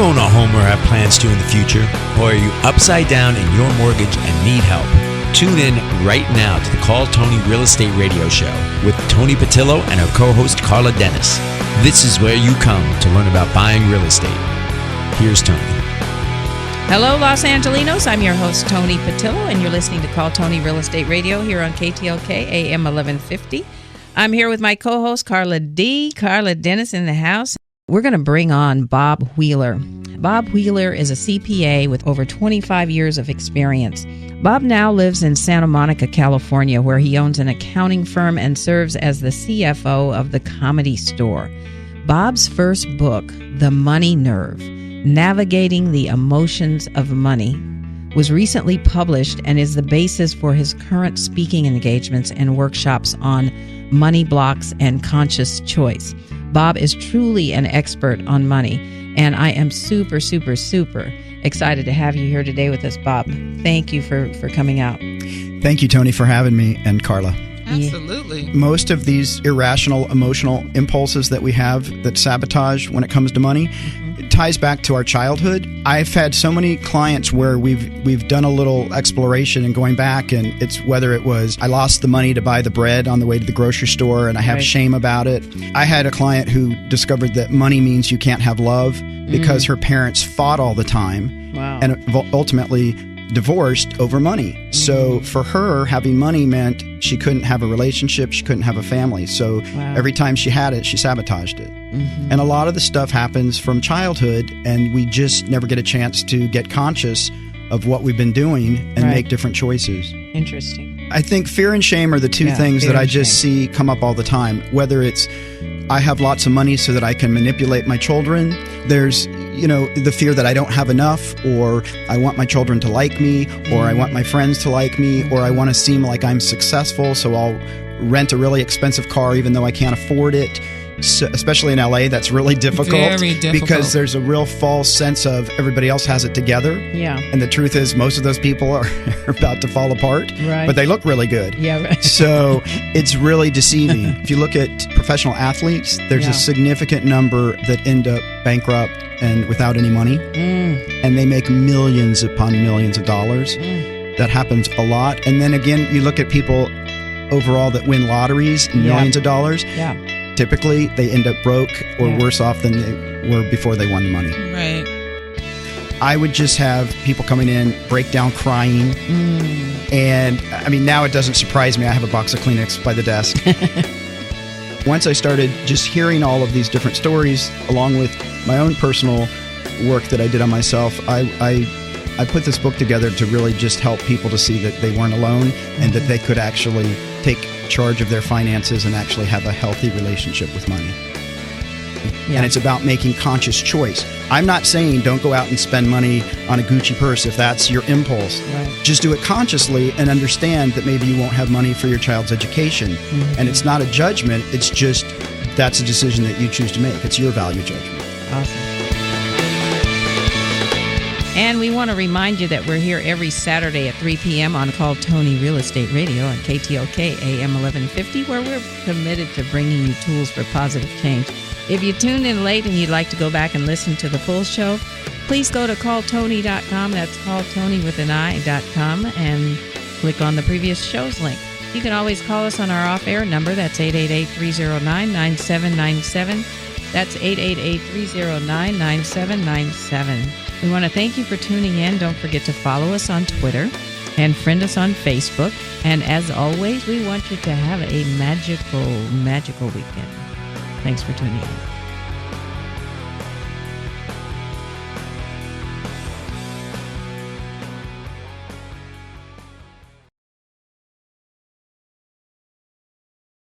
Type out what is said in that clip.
own a home or have plans to in the future? Or are you upside down in your mortgage and need help? Tune in right now to the Call Toni Real Estate Radio Show with Toni Patillo and her co-host Carla Dennis. This is where you come to learn about buying real estate. Here's Toni. Hello, Los Angelinos. I'm your host, Toni Patillo, and you're listening to Call Toni Real Estate Radio here on KTLK AM 1150. I'm here with my co-host, Carla Dennis in the house. We're going to bring on Bob Wheeler. Bob Wheeler is a CPA with over 25 years of experience. Bob now lives in Santa Monica, California, where he owns an accounting firm and serves as the CFO of the Comedy Store. Bob's first book, The Money Nerve, Navigating the Emotions of Money, was recently published and is the basis for his current speaking engagements and workshops on money blocks and conscious choice. Bob is truly an expert on money, and I am super excited to have you here today with us, Bob. Thank you for coming out. Thank you, Toni, for having me, and Carla. Absolutely. Most of these irrational emotional impulses that we have that sabotage when it comes to money, it ties back to our childhood. I've had so many clients where we've done a little exploration and going back, and it's whether it was I lost the money to buy the bread on the way to the grocery store and I have shame about it. I had a client who discovered that money means you can't have love because her parents fought all the time and ultimately divorced over money. So for her, having money meant she couldn't have a relationship, she couldn't have a family. So every time she had it, she sabotaged it. And a lot of the stuff happens from childhood, and we just never get a chance to get conscious of what we've been doing and make different choices. Interesting. I think fear and shame are the two things that I just see come up all the time, whether it's I have lots of money so that I can manipulate my children. There's, the fear that I don't have enough, or I want my children to like me, or I want my friends to like me, or I want to seem like I'm successful, so I'll rent a really expensive car even though I can't afford it. So, especially in LA, that's really difficult. Very difficult. Because there's a real false sense of everybody else has it together. Yeah. And the truth is most of those people are about to fall apart. Right. But they look really good. Yeah, right. So it's really deceiving. If you look at professional athletes, there's a significant number that end up bankrupt and without any money. And they make millions upon millions of dollars. That happens a lot. And then again, you look at people overall that win lotteries, millions of dollars. Yeah. Typically, they end up broke or worse off than they were before they won the money. Right. I would just have people coming in, break down crying. And, now it doesn't surprise me. I have a box of Kleenex by the desk. Once I started just hearing all of these different stories, along with my own personal work that I did on myself, I put this book together to really just help people to see that they weren't alone and that they could actually take charge of their finances and actually have a healthy relationship with money. And it's about making conscious choice. I'm not saying don't go out and spend money on a Gucci purse if that's your impulse. Just do it consciously and understand that maybe you won't have money for your child's education. And it's not a judgment, it's just that's a decision that you choose to make. It's your value judgment. Awesome. And we want to remind you that we're here every Saturday at 3 p.m. on Call Toni Real Estate Radio on KTLK AM 1150, where we're committed to bringing you tools for positive change. If you tuned in late and you'd like to go back and listen to the full show, please go to calltoni.com. That's calltoni.com, and click on the previous show's link. You can always call us on our off-air number. That's 888-309-9797. That's 888-309-9797. We want to thank you for tuning in. Don't forget to follow us on Twitter and friend us on Facebook. And as always, we want you to have a magical weekend. Thanks for tuning in.